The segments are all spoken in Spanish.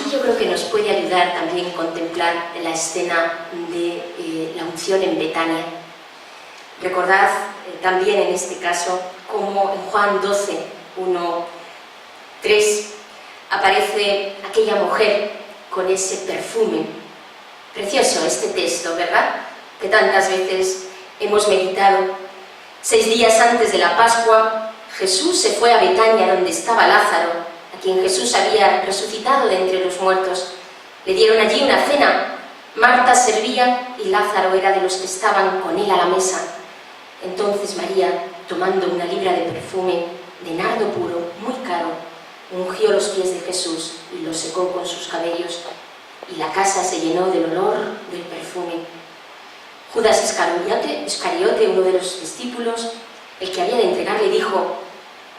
aquí yo creo que nos puede ayudar también contemplar la escena de la unción en Betania. Recordad también en este caso cómo en Juan 12, 1, 3 aparece aquella mujer con ese perfume. Precioso este texto, ¿verdad? Que tantas veces hemos meditado. 6 días antes de la Pascua, Jesús se fue a Betania, donde estaba Lázaro, a quien Jesús había resucitado de entre los muertos. Le dieron allí una cena. Marta servía y Lázaro era de los que estaban con él a la mesa. Entonces María, tomando una libra de perfume de nardo puro, muy caro, ungió los pies de Jesús y los secó con sus cabellos, y la casa se llenó del olor del perfume. Judas Iscariote, uno de los discípulos, el que había de entregar, le dijo: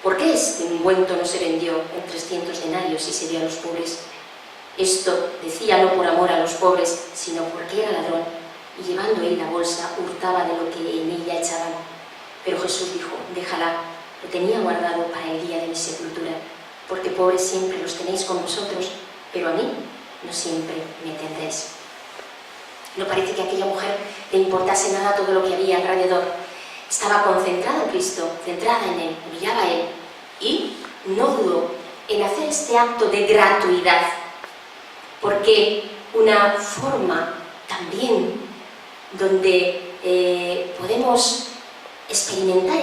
¿por qué este ungüento no se vendió en 300 denarios y se dio a los pobres? Esto decía no por amor a los pobres, sino porque era ladrón, y llevando él la bolsa, hurtaba de lo que en ella echaban. Pero Jesús dijo: déjala, lo tenía guardado para el día de mi sepultura, porque pobres siempre los tenéis con vosotros, pero a mí no siempre me tendréis. No parece que a aquella mujer le importase nada todo lo que había alrededor. Estaba concentrada en Cristo, centrada en Él, miraba a Él, y no dudó en hacer este acto de gratuidad, porque una forma también donde podemos experimentar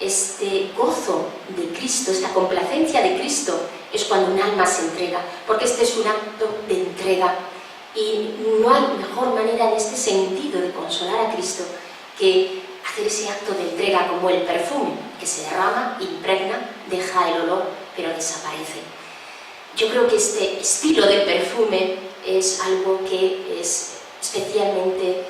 este gozo de Cristo, esta complacencia de Cristo, es cuando un alma se entrega, porque este es un acto de entrega, y no hay mejor manera en este sentido de consolar a Cristo que hacer ese acto de entrega, como el perfume, que se derrama, impregna, deja el olor, pero desaparece. Yo creo que este estilo de perfume es algo que es especialmente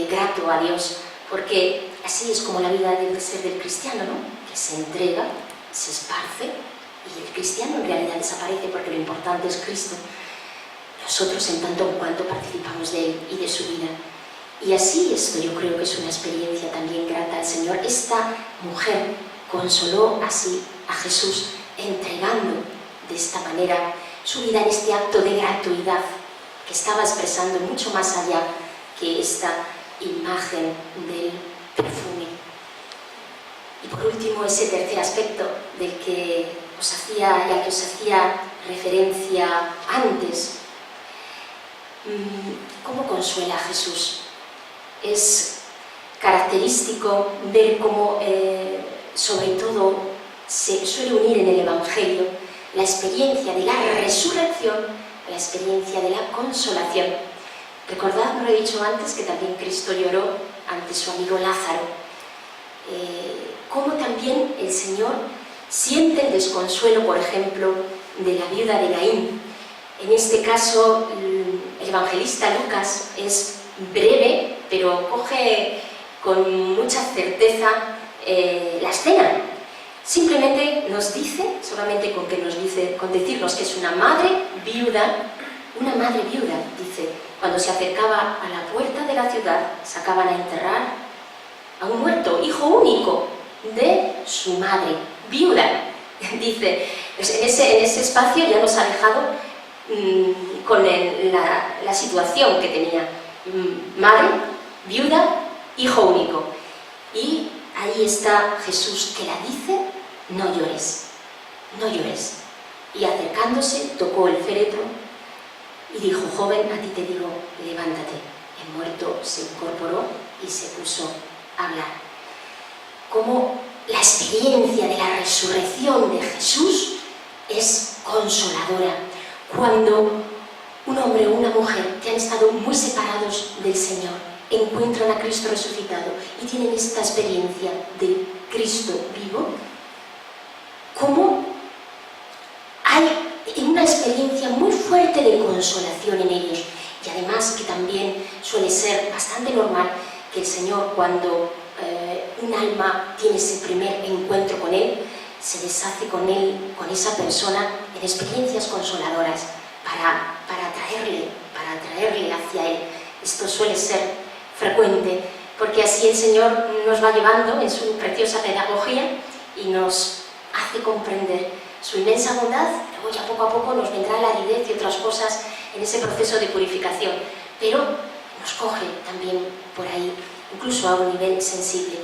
grato a Dios, porque así es como la vida debe ser del cristiano, ¿no? Que se entrega, se esparce, y el cristiano en realidad desaparece, porque lo importante es Cristo. Nosotros en tanto en cuanto participamos de Él y de su vida. Y así esto yo creo que es una experiencia también grata al Señor. Esta mujer consoló así a Jesús, entregando de esta manera su vida en este acto de gratuidad que estaba expresando mucho más allá que esta imagen del perfume. Y por último, ese tercer aspecto del que os hacía referencia antes. ¿Cómo consuela a Jesús? Es característico ver cómo, sobre todo, se suele unir en el Evangelio la experiencia de la resurrección a la experiencia de la consolación. Recordad, no lo he dicho antes, que también Cristo lloró ante su amigo Lázaro. Cómo también el Señor siente el desconsuelo, por ejemplo, de la viuda de Naín. En este caso, el evangelista Lucas es breve, pero coge con mucha certeza la escena. Simplemente nos dice, solamente con decirnos que es una madre viuda, dice, cuando se acercaba a la puerta de la ciudad, sacaban a enterrar a un muerto, hijo único de su madre, viuda. Dice, en ese espacio ya nos ha dejado con la situación que tenía: madre, viuda, hijo único. Y ahí está Jesús, que la dice: no llores, no llores. Y acercándose, tocó el féretro y dijo: joven, a ti te digo, levántate. El muerto se incorporó y se puso a hablar. Como la experiencia de la resurrección de Jesús es consoladora. Cuando un hombre o una mujer que han estado muy separados del Señor encuentran a Cristo resucitado y tienen esta experiencia de Cristo vivo, como hay una experiencia muy fuerte de consolación en ellos. Y además que también suele ser bastante normal que el Señor, cuando un alma tiene ese primer encuentro con Él, se deshace con él, con esa persona, en experiencias consoladoras para atraerle hacia Él. Esto suele ser frecuente, porque así el Señor nos va llevando en su preciosa pedagogía y nos hace comprender su inmensa bondad, luego ya poco a poco nos vendrá la aridez y otras cosas en ese proceso de purificación, pero nos coge también por ahí, incluso a un nivel sensible,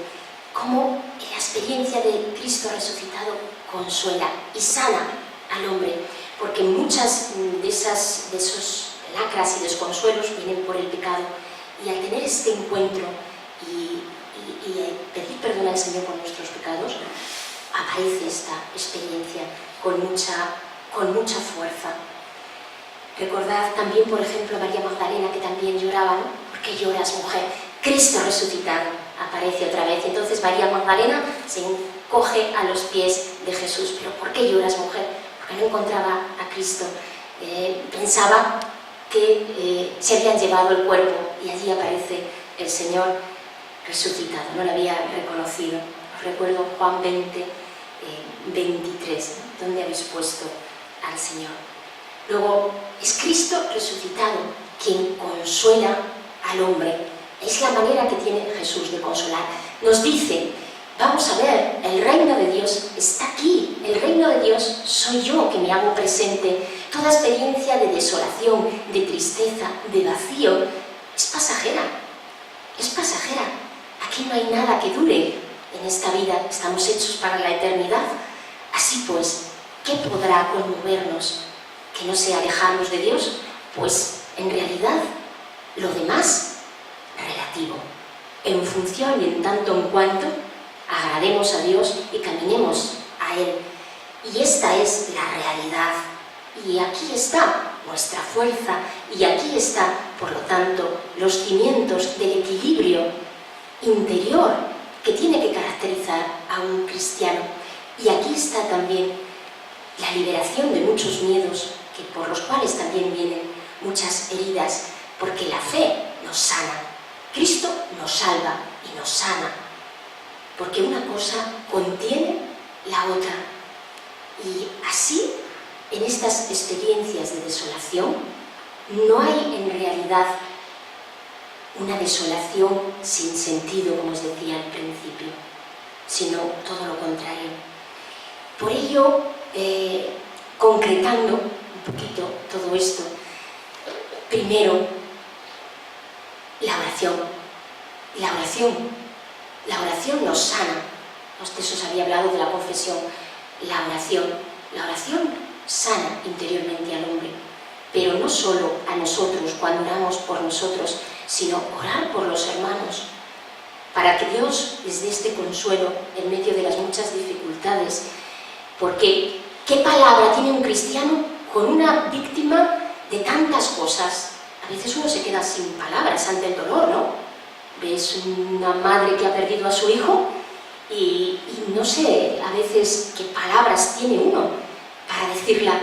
como la experiencia de Cristo resucitado consuela y sana al hombre, porque muchas de esos lacras y desconsuelos vienen por el pecado, y al tener este encuentro y pedir perdón al Señor por nuestros pecados, aparece esta experiencia con mucha fuerza. Recordad también, por ejemplo, a María Magdalena, que también lloraba, ¿no? ¿Por qué lloras, mujer? Cristo resucitado aparece otra vez. Entonces María Magdalena se encoge a los pies de Jesús. ¿Pero por qué lloras, mujer? Porque no encontraba a Cristo. Pensaba que se habían llevado el cuerpo, y allí aparece el Señor resucitado. No lo había reconocido. Os recuerdo Juan 20, 23, ¿no? ¿Dónde habéis puesto al Señor? Luego, es Cristo resucitado quien consuela al hombre. Es la manera que tiene Jesús de consolar. Nos dice, vamos a ver, el reino de Dios está aquí. El reino de Dios soy yo, que me hago presente. Toda experiencia de desolación, de tristeza, de vacío, es pasajera. Es pasajera. Aquí no hay nada que dure en esta vida. Estamos hechos para la eternidad. Así pues, ¿qué podrá conmovernos? ¿Que no sea alejarnos de Dios? Pues, en realidad, lo demás, relativo. En función y en tanto en cuanto agrademos a Dios y caminemos a Él. Y esta es la realidad. Y aquí está nuestra fuerza, y aquí está, por lo tanto, los cimientos del equilibrio interior que tiene que caracterizar a un cristiano. Y aquí está también la liberación de muchos miedos, por los cuales también vienen muchas heridas, porque la fe nos sana. Cristo nos salva y nos sana, porque una cosa contiene la otra. Y así, en estas experiencias de desolación, no hay en realidad una desolación sin sentido, como os decía al principio, sino todo lo contrario. Por ello, concretando un poquito todo esto, primero, la oración. La oración nos sana. Antes os había hablado de la confesión. La oración sana interiormente al hombre, pero no solo a nosotros, cuando oramos por nosotros, sino orar por los hermanos, para que Dios les dé este consuelo en medio de las muchas dificultades. Porque, ¿qué palabra tiene un cristiano con una víctima de tantas cosas? A veces uno se queda sin palabras ante el dolor, ¿no? Ves una madre que ha perdido a su hijo y no sé a veces qué palabras tiene uno para decirla.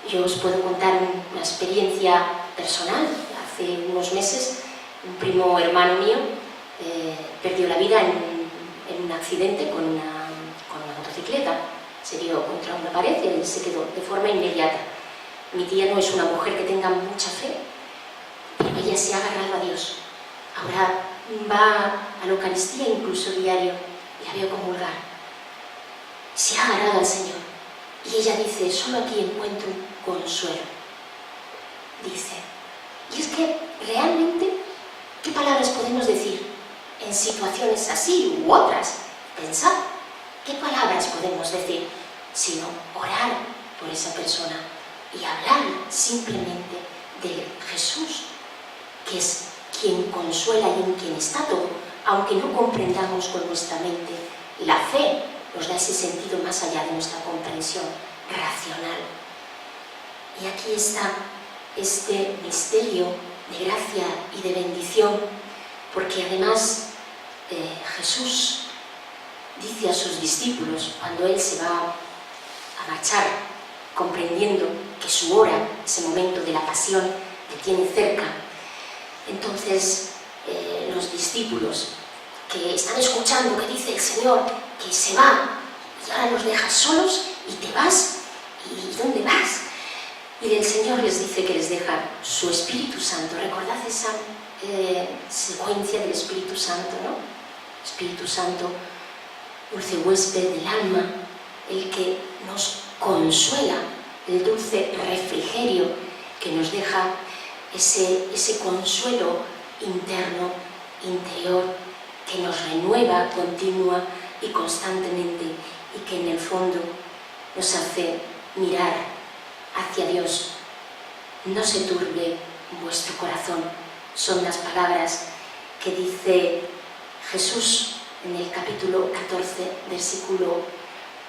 Yo os puedo contar una experiencia personal. Hace unos meses, un primo hermano mío perdió la vida en un accidente con una motocicleta. Se dio contra una pared y se quedó de forma inmediata. Mi tía no es una mujer que tenga mucha fe, pero ella se ha agarrado a Dios. Ahora va a la Eucaristía incluso diario, y la veo comulgar. Se ha agarrado al Señor. Y ella dice, solo aquí encuentro un consuelo. Dice. Y es que realmente, ¿qué palabras podemos decir en situaciones así u otras? Pensad, ¿qué palabras podemos decir? Sino orar por esa persona y hablar simplemente de Jesús, que es quien consuela y en quien está todo, aunque no comprendamos con nuestra mente. La fe nos da ese sentido más allá de nuestra comprensión racional. Y aquí está este misterio de gracia y de bendición, porque además Jesús dice a sus discípulos, cuando Él se va a marchar, comprendiendo que su hora, ese momento de la pasión, le tiene cerca, entonces los discípulos que están escuchando que dice el Señor que se va y ahora nos dejas solos y te vas, ¿y dónde vas? Y el Señor les dice que les deja su Espíritu Santo. Recordad esa secuencia del Espíritu Santo, ¿no? Espíritu Santo, dulce huésped del alma, el que nos consuela, el dulce refrigerio que nos deja ese consuelo interno, interior, que nos renueva continua y constantemente y que en el fondo nos hace mirar hacia Dios. No se turbe vuestro corazón, son las palabras que dice Jesús en el capítulo 14, versículo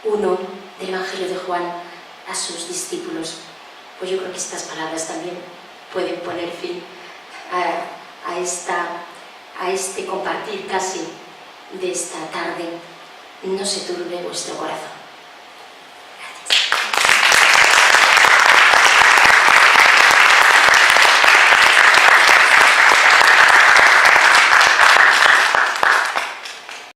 1 del Evangelio de Juan a sus discípulos. Pues yo creo que estas palabras también pueden poner fin a este compartir casi de esta tarde. No se turbe vuestro corazón.